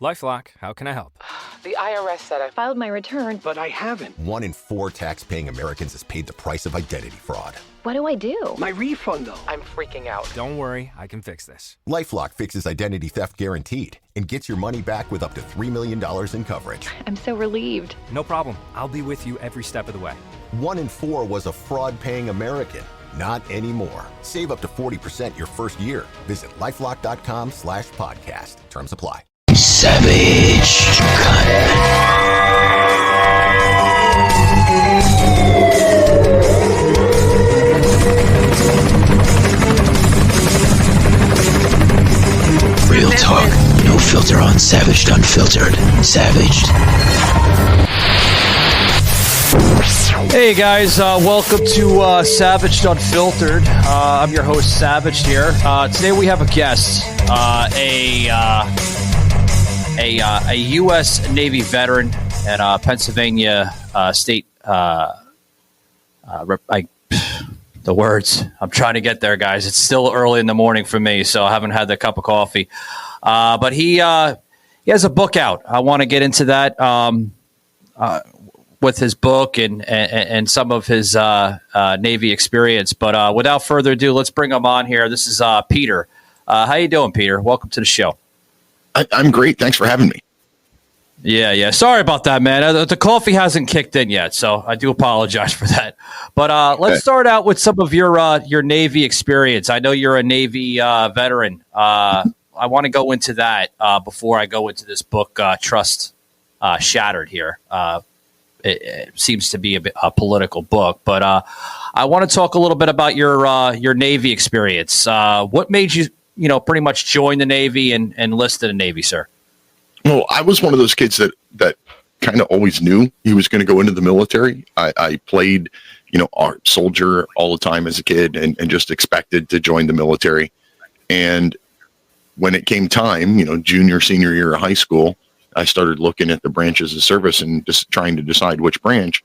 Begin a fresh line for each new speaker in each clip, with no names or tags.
LifeLock, how can I help?
The IRS said I
filed my return,
but I haven't.
1 in 4 tax-paying Americans has paid the price of identity fraud.
What do I do?
My refund, though. I'm freaking out.
Don't worry, I can fix this.
LifeLock fixes identity theft guaranteed and gets your money back with up to $3 million in coverage.
I'm so relieved.
No problem. I'll be with you every step of the way.
1 in 4 was a fraud-paying American. Not anymore. Save up to 40% your first year. Visit LifeLock.com/podcast. Terms apply.
Savage Real talk, no filter on Savaged Unfiltered. Savaged.
Hey guys, welcome to Savaged Unfiltered. I'm your host, Savage here. Today we have a guest, a U.S. Navy veteran and Pennsylvania State. The words. I'm trying to get there, guys. It's still early in the morning for me, so I haven't had the cup of coffee. But he has a book out. I want to get into that with his book and some of his Navy experience. But without further ado, let's bring him on here. This is Peter. How you doing, Peter? Welcome to the show.
I'm great. Thanks for having me.
Yeah. Sorry about that, man. The coffee hasn't kicked in yet, so I do apologize for that. But let's start out with some of your Navy experience. I know you're a Navy veteran. I want to go into that before I go into this book, Trust Shattered here. It seems to be a political book, but I want to talk a little bit about your Navy experience. What made you pretty much join the Navy and enlist in the Navy, sir?
Well, I was one of those kids that kind of always knew he was going to go into the military. I played, art soldier all the time as a kid and just expected to join the military. And when it came time, junior, senior year of high school, I started looking at the branches of service and just trying to decide which branch.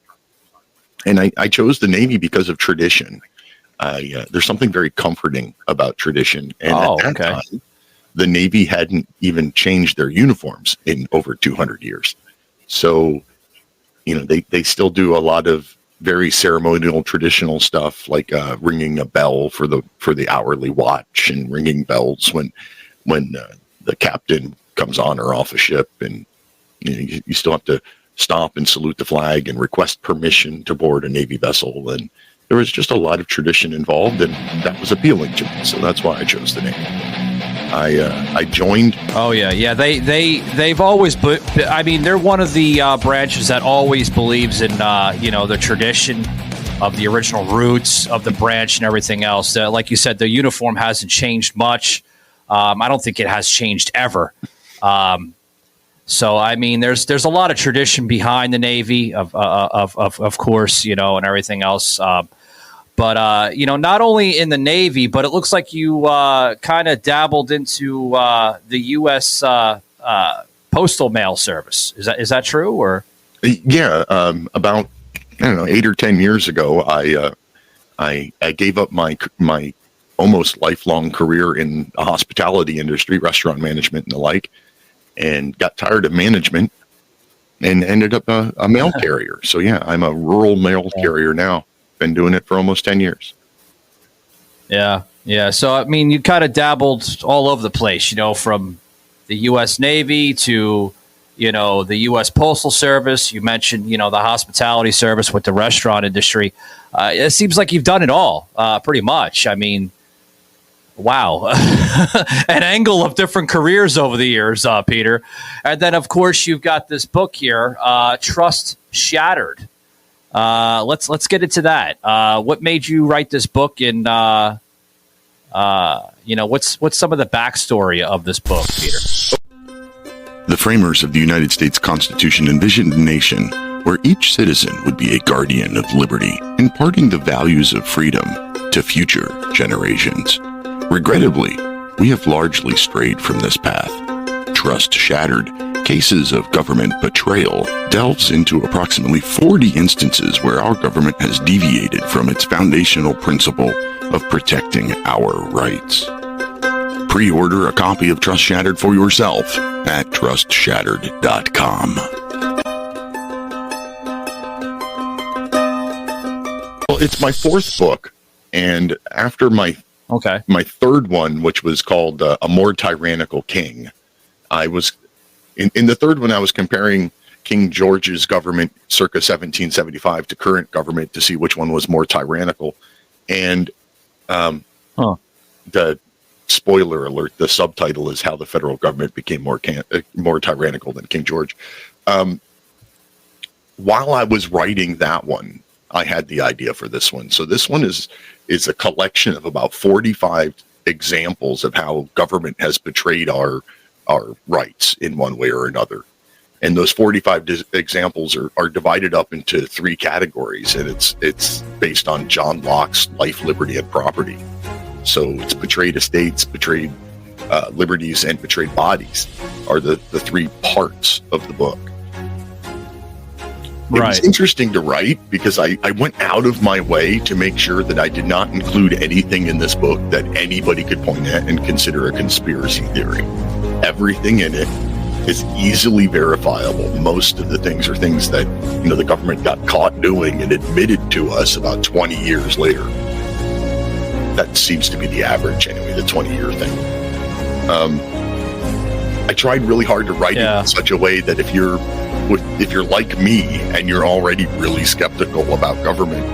And I chose the Navy because of tradition. There's something very comforting about tradition. And at that time, the Navy hadn't even changed their uniforms in over 200 years. So, they still do a lot of very ceremonial, traditional stuff, like ringing a bell for the hourly watch and ringing bells when the captain comes on or off a ship. And you still have to stop and salute the flag and request permission to board a Navy vessel. And there was just a lot of tradition involved, and that was appealing to me. So that's why I chose the Navy. I joined. Oh yeah.
They've always. They're one of the branches that always believes in the tradition of the original roots of the branch and everything else. Like you said, the uniform hasn't changed much. I don't think it has changed ever. So there's a lot of tradition behind the Navy, of course, and everything else. But not only in the Navy, but it looks like you kind of dabbled into the U.S. Postal Mail Service. Is that true? Or
yeah, about 8 or 10 years ago, I gave up my almost lifelong career in the hospitality industry, restaurant management and the like, and got tired of management and ended up a mail carrier. So yeah, I'm a rural mail carrier now. Been doing it for almost 10 years.
Yeah. So, you kind of dabbled all over the place, from the U.S. Navy to, the U.S. Postal Service. You mentioned, the hospitality service with the restaurant industry. It seems like you've done it all, pretty much. Wow. An angle of different careers over the years, Peter. And then, of course, you've got this book here, Trust Shattered. Let's get into that. What made you write this book, and what's some of the backstory of this book, Peter?
The framers of the United States Constitution envisioned a nation where each citizen would be a guardian of liberty, imparting the values of freedom to future generations. Regrettably, we have largely strayed from this path. Trust Shattered, Cases of Government Betrayal, delves into approximately 40 instances where our government has deviated from its foundational principle of protecting our rights. Pre-order a copy of Trust Shattered for yourself at trustshattered.com. Well, it's my fourth book, and after my third one, which was called A More Tyrannical King, I was in the third one, I was comparing King George's government circa 1775 to current government to see which one was more tyrannical. And the spoiler alert, the subtitle is How the Federal Government Became More Tyrannical Than King George. While I was writing that one, I had the idea for this one. So this one is a collection of about 45 examples of how government has betrayed our rights in one way or another. And those 45 examples are divided up into three categories, and it's based on John Locke's life, liberty, and property. So it's betrayed estates, betrayed liberties, and betrayed bodies are the three parts of the book. It was interesting to write because I went out of my way to make sure that I did not include anything in this book that anybody could point at and consider a conspiracy theory. Everything in it is easily verifiable. Most of the things are things that, the government got caught doing and admitted to us about 20 years later. That seems to be the average anyway, the 20-year thing. I tried really hard to write it in such a way that if you're like me and you're already really skeptical about government,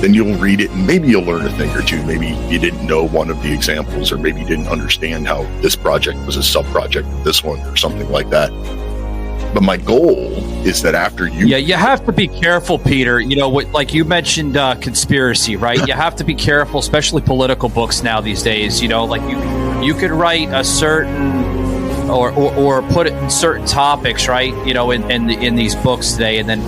then you'll read it and maybe you'll learn a thing or two. Maybe you didn't know one of the examples, or maybe you didn't understand how this project was a sub-project of this one or something like that. But my goal is that after you...
Yeah, you have to be careful, Peter. Like you mentioned conspiracy, right? You have to be careful, especially political books now these days. Like you could write a certain... Or put it in certain topics, right? In these books today, and then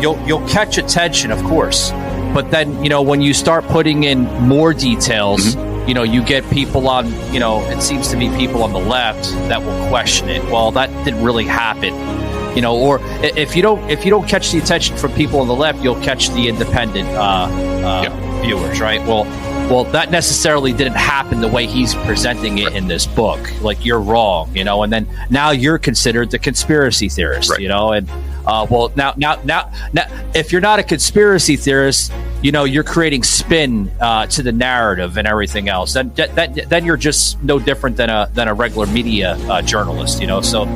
you'll catch attention, of course. But then when you start putting in more details, you get people on. It seems to be people on the left that will question it. Well, that didn't really happen. Or if you don't catch the attention from people on the left, you'll catch the independent viewers, right? Well, that necessarily didn't happen the way he's presenting it in this book. Like, you're wrong, and then now you're considered the conspiracy theorist,
right.
And now, if you're not a conspiracy theorist, you're creating spin to the narrative and everything else. Then you're just no different than a regular media journalist, So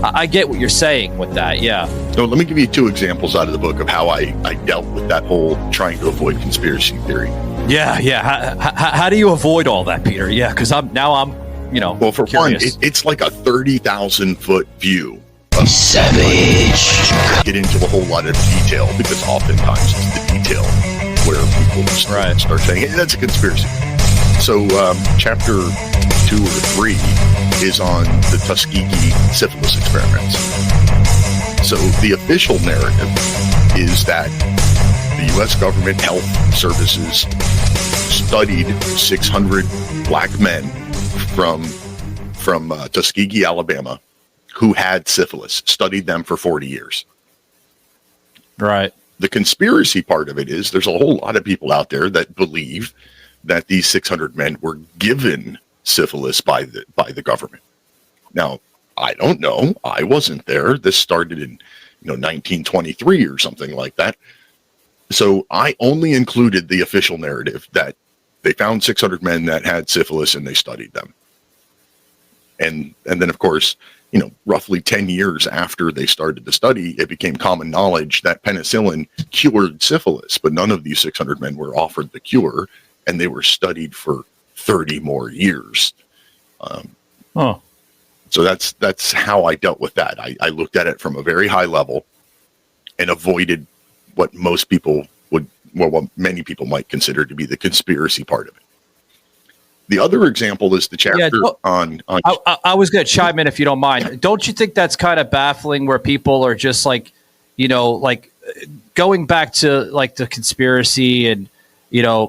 I get what you're saying with that, yeah.
So let me give you two examples out of the book of how I dealt with that whole trying to avoid conspiracy theory.
Yeah. How do you avoid all that, Peter? Yeah, because I'm
Well, for
curious.
one, it's like a 30,000-foot view.
Savage.
Get into a whole lot of detail because oftentimes it's the detail where people start saying, hey, that's a conspiracy. So chapter 2 or 3 is on the Tuskegee syphilis experiments. So the official narrative is that the U.S. government health services studied 600 black men from Tuskegee, Alabama, who had syphilis, studied them for 40 years.
Right.
The conspiracy part of it is there's a whole lot of people out there that believe that these 600 men were given syphilis by the government. Now, I don't know. I wasn't there. This started in 1923 or something like that. So I only included the official narrative that they found 600 men that had syphilis and they studied them. And then, of course, roughly 10 years after they started the study, it became common knowledge that penicillin cured syphilis, but none of these 600 men were offered the cure, and they were studied for 30 more years. So that's how I dealt with that. I looked at it from a very high level and avoided what most people what many people might consider to be the conspiracy part of it. The other example is the chapter on.
I was going to chime in if you don't mind. Don't you think that's kind of baffling where people are just like, like going back to like the conspiracy and,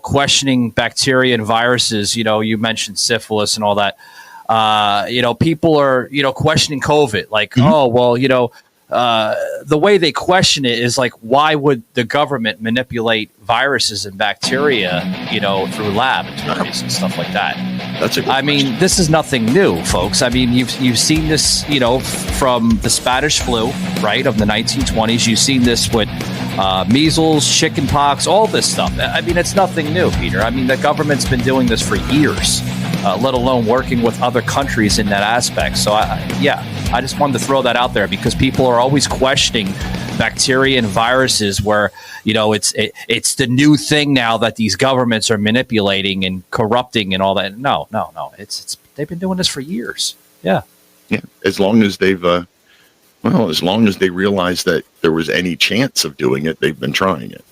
questioning bacteria and viruses, you mentioned syphilis and all that. People are, questioning COVID like, oh, well, the way they question it is like, why would the government manipulate viruses and bacteria, through laboratories and stuff like that?
That's a good
I mean, this is nothing new, folks. I mean, you've seen this, from the Spanish flu, right, of the 1920s. You've seen this with measles, chickenpox, all this stuff. I mean, it's nothing new, Peter. I mean, the government's been doing this for years, let alone working with other countries in that aspect. So, I just wanted to throw that out there because people are always questioning bacteria and viruses where, it's the new thing now that these governments are manipulating and corrupting and all that. No. It's they've been doing this for years. Yeah.
Yeah. As long as they've, as long as they realize that there was any chance of doing it, they've been trying it.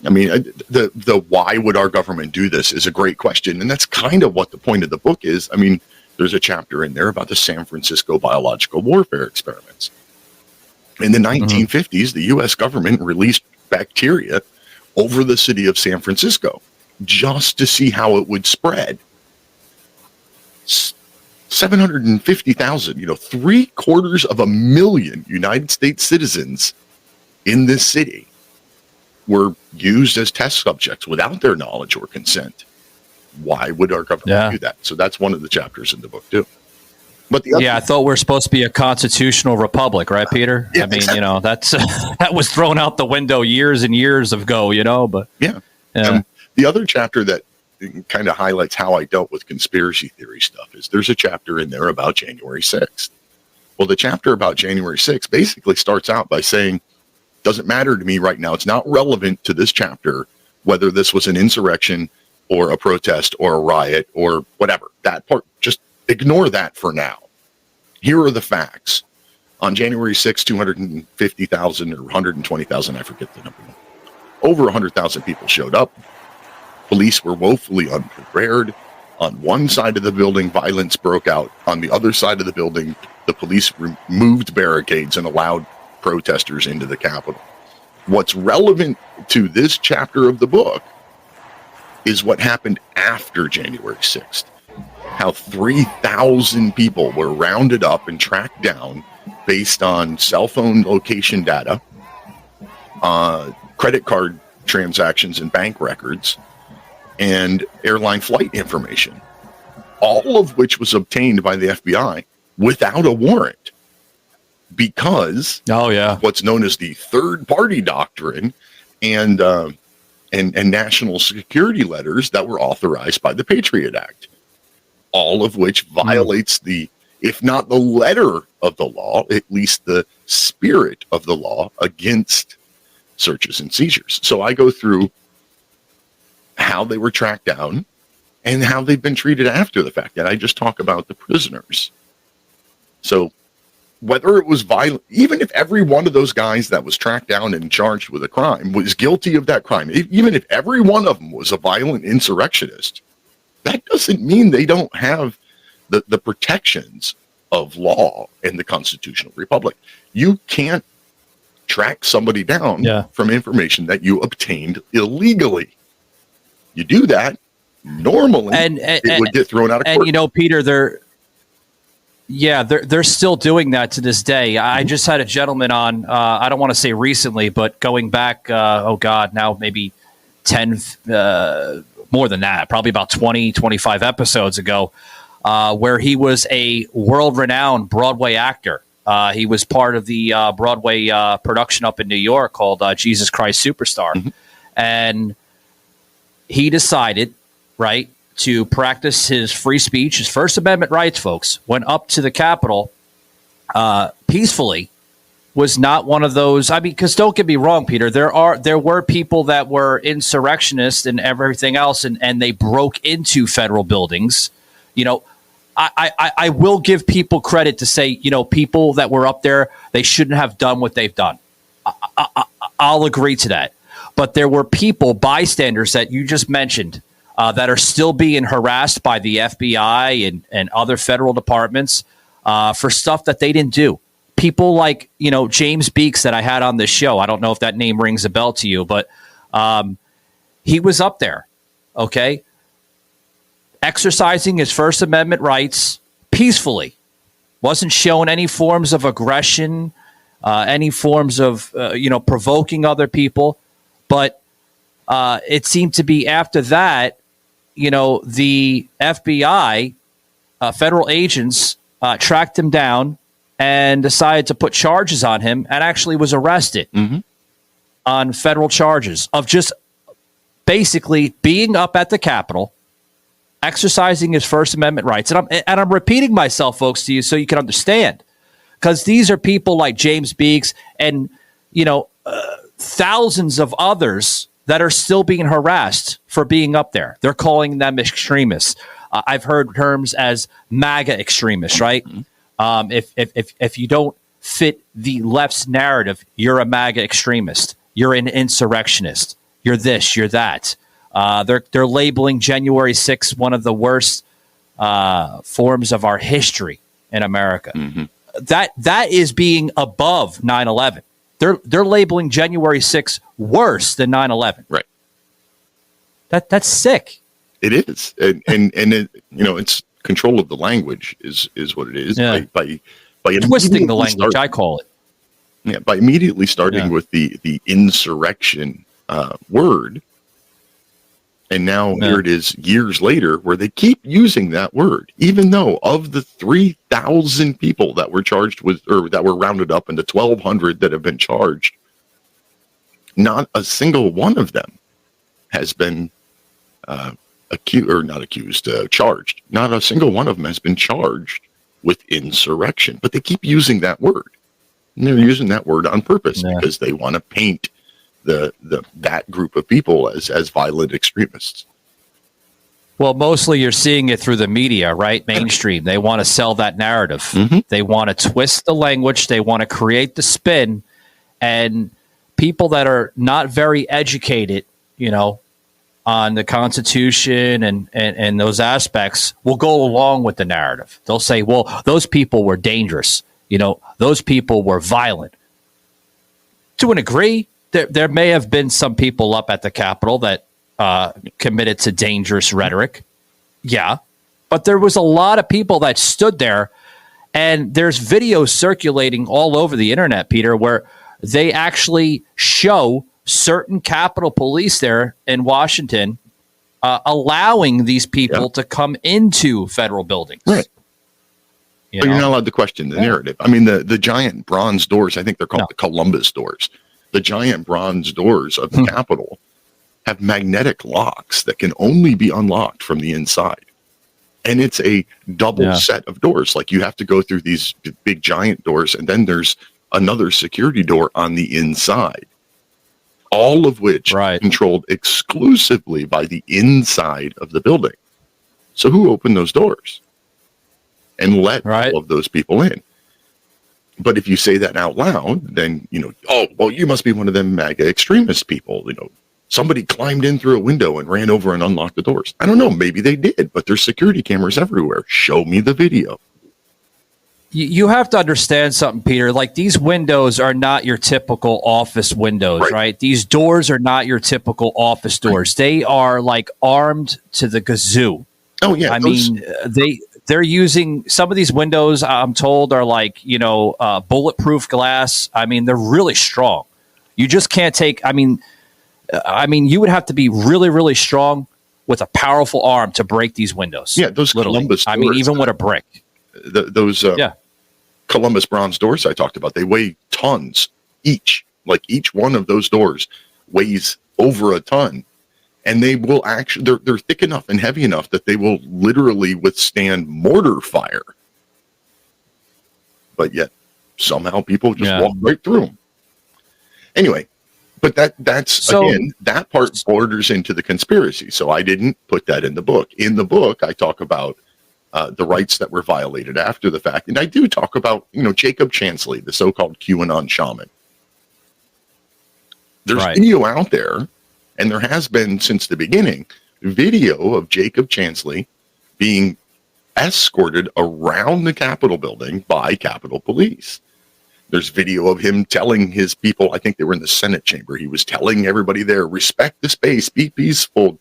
I mean, the why would our government do this is a great question. And that's kind of what the point of the book is. I mean, there's a chapter in there about the San Francisco biological warfare experiments. In the 1950s, the U.S. government released bacteria over the city of San Francisco just to see how it would spread. 750,000, 750,000 United States citizens in this city were used as test subjects without their knowledge or consent. Why would our government do that? So that's one of the chapters in the book too. But the other
I thought we're supposed to be a constitutional republic, right, Peter?
Yeah,
I mean,
exactly.
that's that was thrown out the window years and years ago, but
yeah. The other chapter that kind of highlights how I dealt with conspiracy theory stuff is there's a chapter in there about January 6th. Well, the chapter about January 6th basically starts out by saying, doesn't matter to me right now. It's not relevant to this chapter, whether this was an insurrection or a protest or a riot or whatever. That part, just ignore that for now. Here are the facts. On January 6th, 250,000 or 120,000, I forget the number. Over 100,000 people showed up. Police were woefully unprepared. On one side of the building, violence broke out. On the other side of the building, the police removed barricades and allowed protesters into the Capitol. What's relevant to this chapter of the book is what happened after January 6th. How 3,000 people were rounded up and tracked down based on cell phone location data, credit card transactions and bank records, and airline flight information, all of which was obtained by the FBI without a warrant because what's known as the third party doctrine and national security letters that were authorized by the Patriot Act, all of which violates if not the letter of the law, at least the spirit of the law against searches and seizures. So I go through how they were tracked down and how they've been treated after the fact. And I just talk about the prisoners. So whether it was violent, even if every one of those guys that was tracked down and charged with a crime was guilty of that crime, even if every one of them was a violent insurrectionist, that doesn't mean they don't have the protections of law in the constitutional republic. You can't track somebody down from information that you obtained illegally. You do that, normally it would get thrown out of court.
And, Peter, they're still doing that to this day. I just had a gentleman on, I don't want to say recently, but going back, now maybe 10, more than that, probably about 20, 25 episodes ago, where he was a world-renowned Broadway actor. He was part of the Broadway production up in New York called Jesus Christ Superstar. Mm-hmm. And he decided, to practice his free speech, his First Amendment rights, folks, went up to the Capitol peacefully, was not one of those. I mean, because don't get me wrong, Peter, there were people that were insurrectionists and everything else, and they broke into federal buildings. I will give people credit to say, people that were up there, they shouldn't have done what they've done. I'll agree to that. But there were people, bystanders that you just mentioned, that are still being harassed by the FBI and other federal departments for stuff that they didn't do. People like, James Beeks that I had on this show. I don't know if that name rings a bell to you, but he was up there, exercising his First Amendment rights peacefully. Wasn't showing any forms of aggression, any forms of provoking other people. But it seemed to be after that, the FBI, federal agents, tracked him down and decided to put charges on him, and actually was arrested on federal charges of just basically being up at the Capitol, exercising his First Amendment rights. And I'm repeating myself, folks, to you so you can understand, because these are people like James Beeks and thousands of others that are still being harassed for being up there. They're calling them extremists. I've heard terms as MAGA extremists, right? If you don't fit the left's narrative, you're a MAGA extremist. You're an insurrectionist. You're this, you're that. They're labeling January 6th one of the worst forms of our history in America. That is being above 9/11. They're labeling January 6th worse than 9/11.
Right.
That's sick.
It is, and it, it's control of the language is what it is.
Yeah.
By
twisting the language, I call it.
Yeah, by immediately starting with the insurrection word, and now here it is years later where they keep using that word, even though of the 3,000 people that were charged with, or that were rounded up into 1,200 that have been charged, not a single one of them has been charged. Not a single one of them has been charged with insurrection, but they keep using that word. And they're using that word on purpose because they want to paint that group of people as violent extremists.
Well, mostly you're seeing it through the media, right? Mainstream. They want to sell that narrative. They want to twist the language. They want to create the spin. And people that are not very educated, on the Constitution and those aspects will go along with the narrative. They'll say, well, those people were dangerous. Those people were violent. To an degree, there may have been some people up at the Capitol that committed to dangerous rhetoric. Yeah. But there was a lot of people that stood there, and there's videos circulating all over the internet, Peter, where they actually show certain Capitol Police there in Washington allowing these people to come into federal buildings.
Right. But you're not allowed to question the narrative. I mean, the giant bronze doors, I think they're called the Columbus doors. The giant bronze doors of the Capitol have magnetic locks that can only be unlocked from the inside. And it's a double set of doors. Like, you have to go through these big giant doors, and then there's another security door on the inside. All of which controlled exclusively by the inside of the building. So who opened those doors and let all of those people in? But if you say that out loud, then, you must be one of them MAGA extremist people. Somebody climbed in through a window and ran over and unlocked the doors. I don't know. Maybe they did, but there's security cameras everywhere. Show me the video.
You have to understand something, Peter. Like, these windows are not your typical office windows, right? These doors are not your typical office doors. They are like armed to the gazoo.
Oh yeah.
I mean, they're using some of these windows, I'm told, are like, bulletproof glass. I mean, they're really strong. You just can't take, I mean, you would have to be really, really strong with a powerful arm to break these windows.
Yeah, those Columbus doors.
I mean, even with a brick.
Those Columbus bronze doors I talked about, they weigh tons each. Like, each one of those doors weighs over a ton. And they will actually, they're thick enough and heavy enough that they will literally withstand mortar fire. But yet, somehow people just walk right through them. Anyway, but that's again, that part borders into the conspiracy. So I didn't put that in the book. In the book, I talk about the rights that were violated after the fact. And I do talk about, Jacob Chansley, the so-called QAnon shaman. There's video out there, and there has been since the beginning, video of Jacob Chansley being escorted around the Capitol building by Capitol Police. There's video of him telling his people, I think they were in the Senate chamber, he was telling everybody there, respect the space, be peaceful,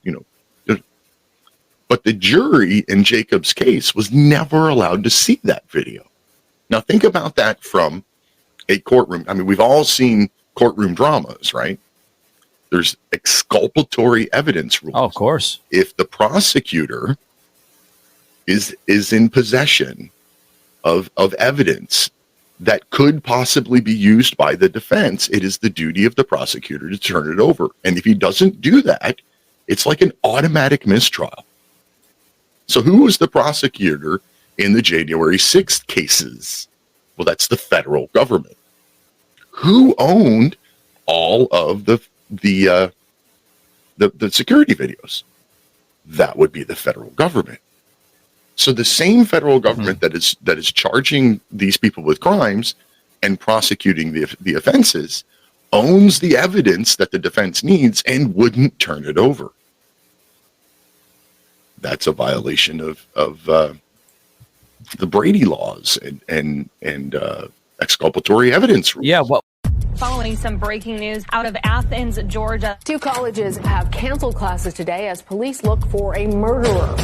But the jury in Jacob's case was never allowed to see that video. Now think about that from a courtroom. I mean, we've all seen courtroom dramas, right? There's exculpatory evidence rules.
Oh, of course.
If the prosecutor is in possession of evidence that could possibly be used by the defense, it is the duty of the prosecutor to turn it over. And if he doesn't do that, it's like an automatic mistrial. So who was the prosecutor in the January 6th cases? Well, that's the federal government. Who owned all of the security videos? That would be the federal government. So the same federal government that is charging these people with crimes and prosecuting the offenses owns the evidence that the defense needs and wouldn't turn it over. That's a violation of the Brady laws and exculpatory evidence rules.
Yeah, well,
Following some breaking news out of Athens, Georgia.
2 colleges have canceled classes today as police look for a murderer.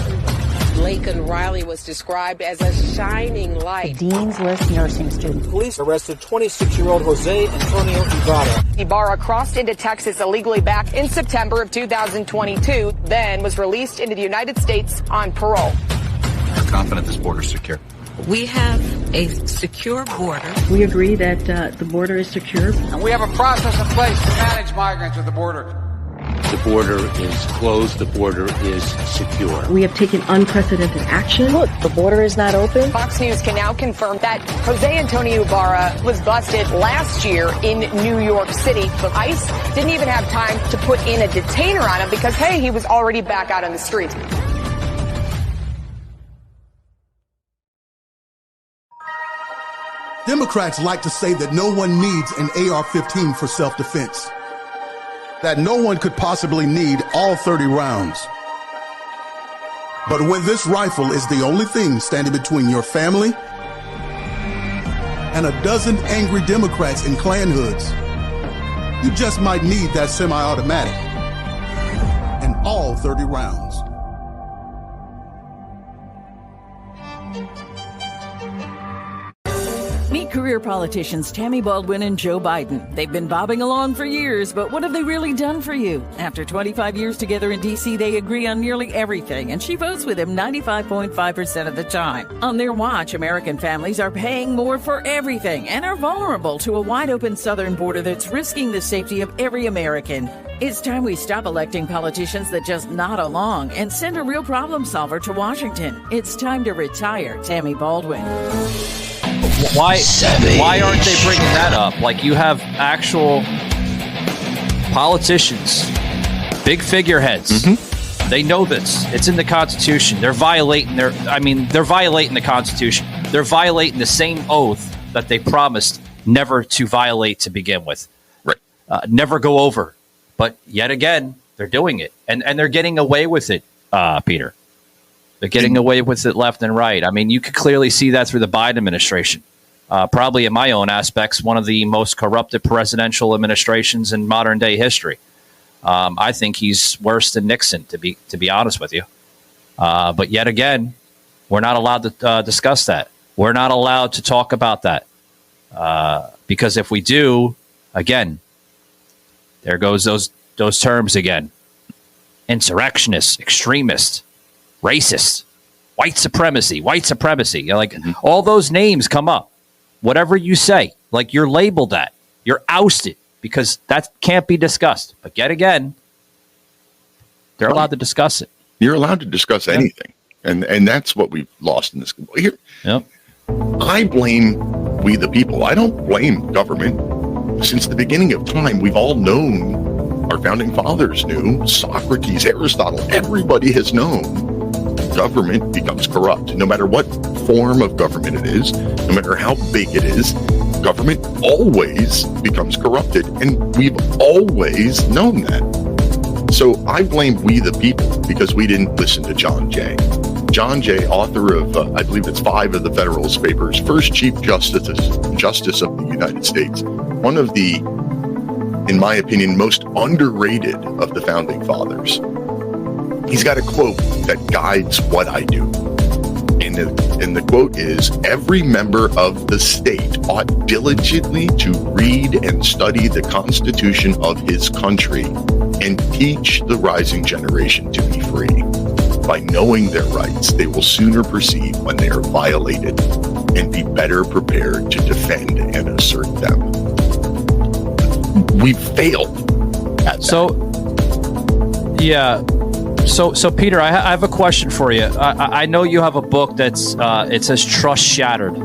Laken Riley was described as a shining light.
Dean's List nursing student.
Police arrested 26-year-old Jose Antonio Ibarra.
Ibarra crossed into Texas illegally back in September of 2022, then was released into the United States on parole.
We're confident this border is secure.
We have a secure border.
We agree that the border is secure.
And we have a process in place to manage migrants at the border.
The border is closed. The border is secure.
We have taken unprecedented action.
Look, the border is not open. Fox News can now confirm that Jose Antonio Ibarra was busted last year in New York City, but ICE didn't even have time to put in a detainer on him because, hey, he was already back out on the streets.
Democrats like to say that no one needs an AR-15 for self-defense, that no one could possibly need all 30 rounds. But when this rifle is the only thing standing between your family and a dozen angry Democrats in Klan hoods, you just might need that semi-automatic and all 30 rounds.
Meet career politicians Tammy Baldwin and Joe Biden. They've been bobbing along for years, but what have they really done for you? After 25 years together in D.C., they agree on nearly everything, and she votes with him 95.5% of the time. On their watch, American families are paying more for everything and are vulnerable to a wide-open southern border that's risking the safety of every American. It's time we stop electing politicians that just nod along and send a real problem solver to Washington. It's time to retire Tammy Baldwin.
Why aren't they bringing that up? Like, you have actual politicians, big figureheads. Mm-hmm. They know this. It's in the Constitution. They're violating the Constitution. They're violating the same oath that they promised never to violate to begin with.
Right.
Never go over. But yet again, they're doing it. And they're getting away with it, Peter. They're getting away with it left and right. I mean, you could clearly see that through the Biden administration. Probably in my own aspects, one of the most corrupted presidential administrations in modern day history. I think he's worse than Nixon, to be honest with you. But yet again, we're not allowed to discuss that. We're not allowed to talk about that. Because if we do, again, there goes those terms again. Insurrectionist, extremist, racist, white supremacy. You're like, all those names come up. Whatever you say, like, you're labeled that. You're ousted because that can't be discussed. But yet again, they're allowed to discuss it.
You're allowed to discuss anything. And that's what we've lost in this. Here, I blame we the people. I don't blame government. Since the beginning of time, we've all known, our founding fathers knew, Socrates, Aristotle, everybody has known government becomes corrupt. No matter what form of government it is, no matter how big it is, government always becomes corrupted. And we've always known that. So I blame we the people because we didn't listen to John Jay. John Jay, author of, I believe it's 5 of the Federalist Papers, first Chief Justice of the United States, one of the, in my opinion, most underrated of the founding fathers. He's got a quote that guides what I do. And the quote is, every member of the state ought diligently to read and study the Constitution of his country and teach the rising generation to be free. By knowing their rights, they will sooner perceive when they are violated and be better prepared to defend and assert them. We failed at that.
So Peter, I have a question for you. I know you have a book that's it says trust shattered.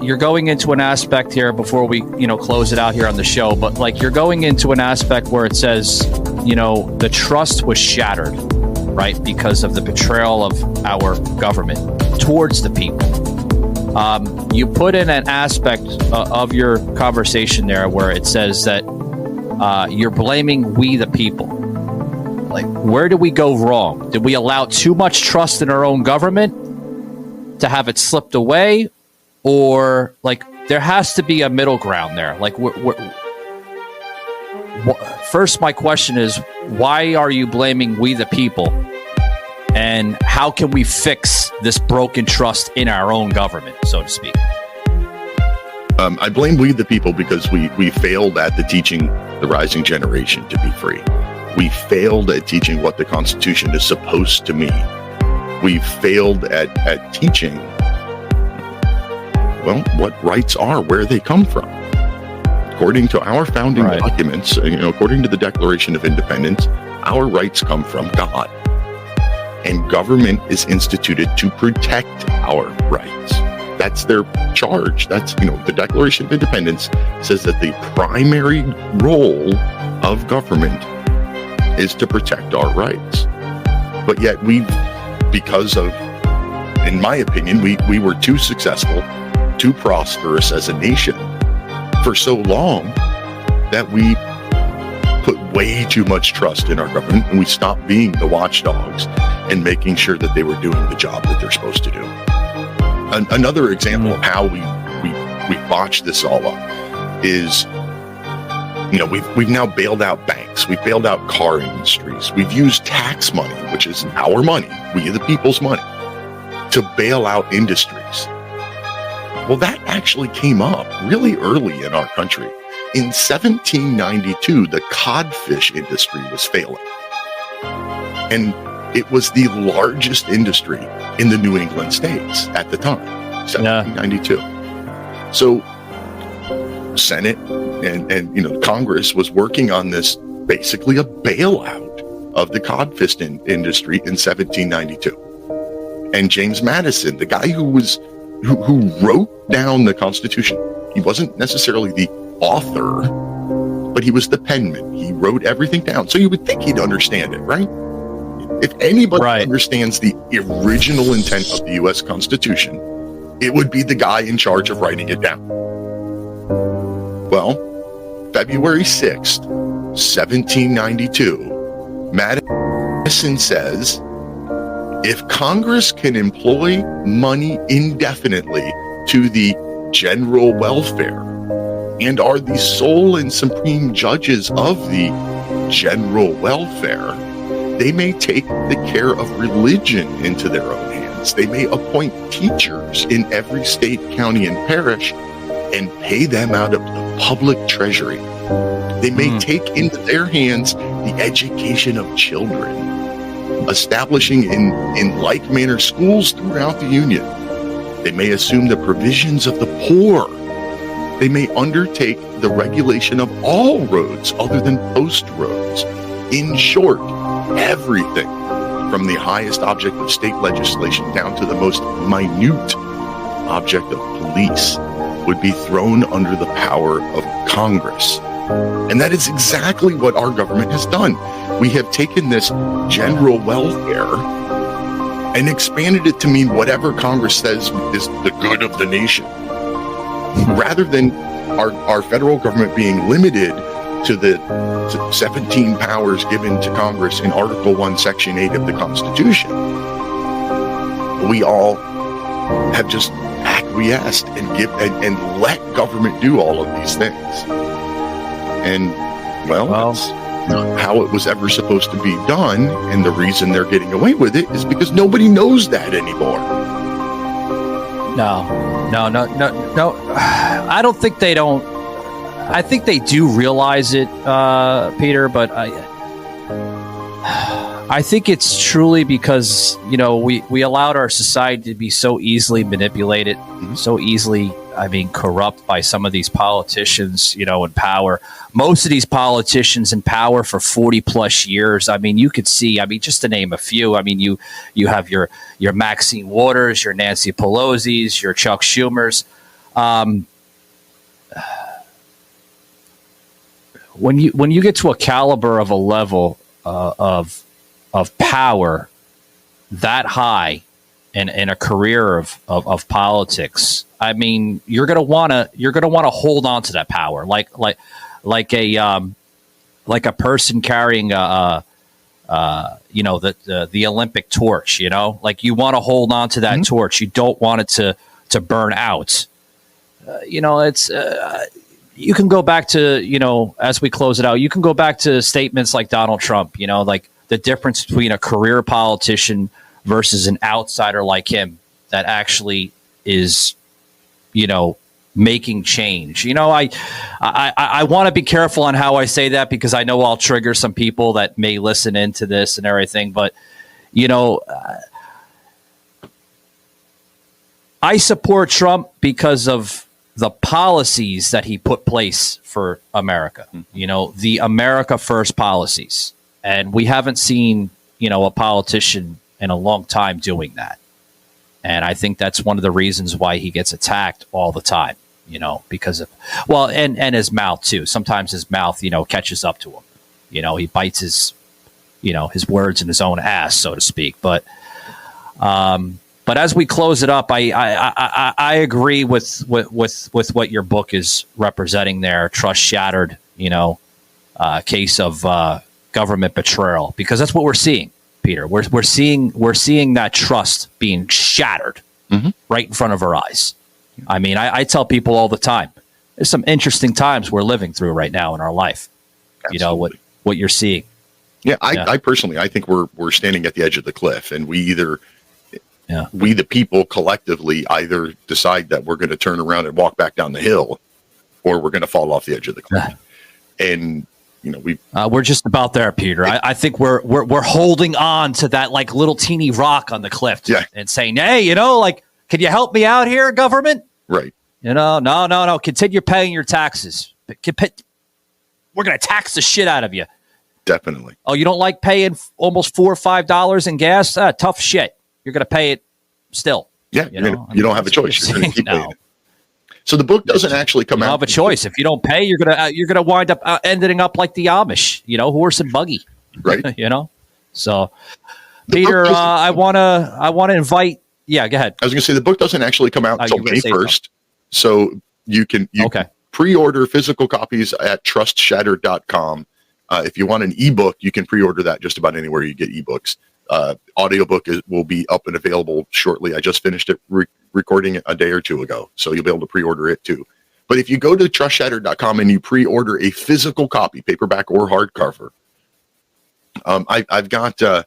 You're going into an aspect here before we close it out here on the show, but like you're going into an aspect where it says the trust was shattered, right, because of the betrayal of our government towards the people. You put in an aspect of your conversation there where it says that you're blaming we the people. Like, where did we go wrong? Did we allow too much trust in our own government to have it slipped away? Or, like, there has to be a middle ground there. Like, first, my question is, why are you blaming we the people? And how can we fix this broken trust in our own government, so to speak?
I blame we the people because we failed at the teaching the rising generation to be free. We failed at teaching what the Constitution is supposed to mean. We failed at teaching, well, what rights are, where they come from. According to our founding documents, according to the Declaration of Independence, our rights come from God. And government is instituted to protect our rights. That's their charge. That's, the Declaration of Independence says that the primary role of government is to protect our rights. But yet because of, in my opinion, we were too successful, too prosperous as a nation for so long that we put way too much trust in our government, and we stopped being the watchdogs and making sure that they were doing the job that they're supposed to do. Another example of how we botched this all up is, we've now bailed out banks, we've bailed out car industries, we've used tax money, which is our money, we the people's money, to bail out industries. Well, that actually came up really early in our country. In 1792, the codfish industry was failing. And it was the largest industry in the New England states at the time, 1792. So Senate and Congress was working on this, basically a bailout of the codfish industry in 1792. And James Madison, the guy who wrote down the Constitution, he wasn't necessarily the author, but he was the penman. He wrote everything down. So you would think he'd understand it, right? If anybody understands the original intent of the U.S. Constitution, it would be the guy in charge of writing it down. Well, February 6th, 1792, Madison says, if Congress can employ money indefinitely to the general welfare and are the sole and supreme judges of the general welfare, they may take the care of religion into their own hands. They may appoint teachers in every state, county, and parish and pay them out of the public treasury. They may take into their hands the education of children, establishing in like manner schools throughout the Union. They may assume the provisions of the poor. They may undertake the regulation of all roads other than post roads. In short, everything from the highest object of state legislation down to the most minute object of police would be thrown under the power of Congress. And that is exactly what our government has done. We have taken this general welfare and expanded it to mean whatever Congress says is the good of the nation, rather than our federal government being limited to the 17 powers given to Congress in Article 1, Section 8 of the Constitution. We all have just acquiesced and let government do all of these things. And, well how it was ever supposed to be done. And the reason they're getting away with it is because nobody knows that anymore.
No. I don't think they don't. I think they do realize it, Peter, but I think it's truly because, we allowed our society to be so easily manipulated, so easily, corrupt by some of these politicians, in power. Most of these politicians in power for 40 plus years. You could see, just to name a few, you have your Maxine Waters, your Nancy Pelosi's, your Chuck Schumer's. When you get to a caliber of a level of power that high in a career of politics, you're gonna wanna hold on to that power like a person carrying the Olympic torch. You want to hold on to that torch. You don't want it to burn out. It's. You can go back to, as we close it out, you can go back to statements like Donald Trump, like the difference between a career politician versus an outsider like him that actually is, making change. I want to be careful on how I say that because I know I'll trigger some people that may listen into this and everything. But, I support Trump because of the policies that he put place for America, the America First policies. And we haven't seen, a politician in a long time doing that. And I think that's one of the reasons why he gets attacked all the time, because of, and his mouth too. Sometimes his mouth, catches up to him. He bites his words in his own ass, so to speak. But as we close it up, I agree with what your book is representing there. Trust shattered, case of government betrayal, because that's what we're seeing, Peter. We're seeing that trust being shattered right in front of our eyes. I tell people all the time, there's some interesting times we're living through right now in our life. Absolutely. What you're seeing.
Yeah, I personally, I think we're standing at the edge of the cliff, and we the people collectively either decide that we're going to turn around and walk back down the hill, or we're going to fall off the edge of the cliff. And we're just about there, Peter. I think we're holding on to that like little teeny rock on the cliff, and saying, "Hey, can you help me out here, government?" Right.
No. Continue paying your taxes. We're going to tax the shit out of you.
Definitely. Oh,
you don't like paying almost $4 or $5 in gas? Tough shit. You're going to pay it still.
Yeah, you don't have a choice. You're going to keep paying it. So the book doesn't actually come out.
You don't have a choice. If you don't pay, you're gonna wind up ending up like the Amish, horse and buggy,
right?
So, Peter, I wanna invite. Yeah, go ahead.
I was gonna say the book doesn't actually come out until May 1st, so you can pre-order physical copies at trustshattered.com. If you want an ebook, you can pre-order that just about anywhere you get ebooks. Audiobook will be up and available shortly. I just finished it recording it a day or two ago, so you'll be able to pre-order it too. But if you go to trustshattered.com and you pre-order a physical copy, paperback or hardcover, I've got the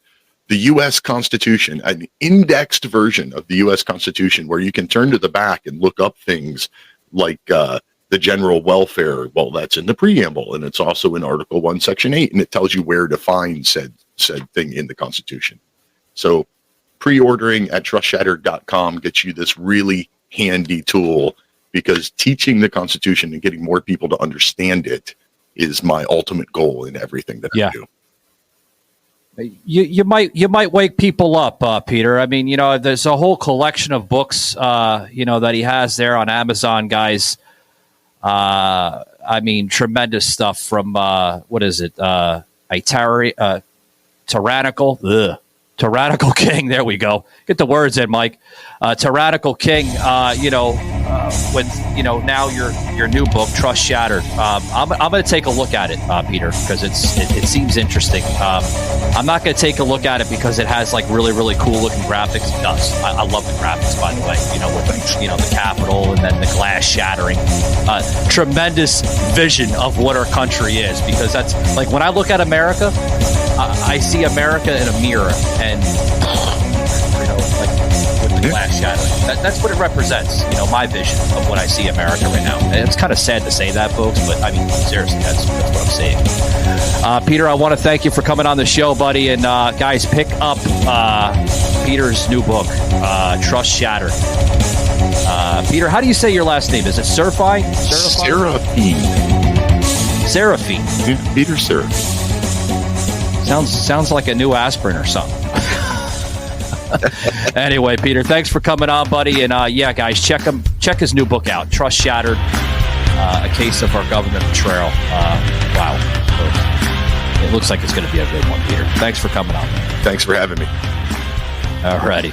U.S. Constitution, an indexed version of the U.S. Constitution, where you can turn to the back and look up things like the general welfare. Well, that's in the preamble, and it's also in Article 1, Section 8, and it tells you where to find said thing in the Constitution. So pre-ordering at trustshattered.com gets you this really handy tool, because teaching the Constitution and getting more people to understand it is my ultimate goal in everything that I do.
You might wake people up, Peter. There's a whole collection of books, that he has there on Amazon, guys. Tremendous stuff from what is it? Tyrannical. Tyrannical King. There we go. Get the words in, Mike. Tyrannical King. With now your new book, Trust Shattered. I'm going to take a look at it, Peter, because it seems interesting. I'm not going to take a look at it because it has like really really cool looking graphics. It does. I love the graphics, by the way. With the Capitol and then the glass shattering. Tremendous vision of what our country is, because that's like when I look at America. I see America in a mirror, and with the glass shattering. That's what it represents. My vision of what I see America right now. And it's kind of sad to say that, folks, but I mean, seriously, that's what I'm saying. Peter, I want to thank you for coming on the show, buddy. And guys, pick up Peter's new book, Trust Shattered. Peter, how do you say your last name? Is it Serefine? Serefine.
Peter Serefine.
Sounds like a new aspirin or something. Anyway, Peter, thanks for coming on, buddy. And guys, check his new book out, Trust Shattered, A Case of Our Government Betrayal. Wow. It looks like it's going to be a good one, Peter. Thanks for coming on.
Thanks for having me.
All righty.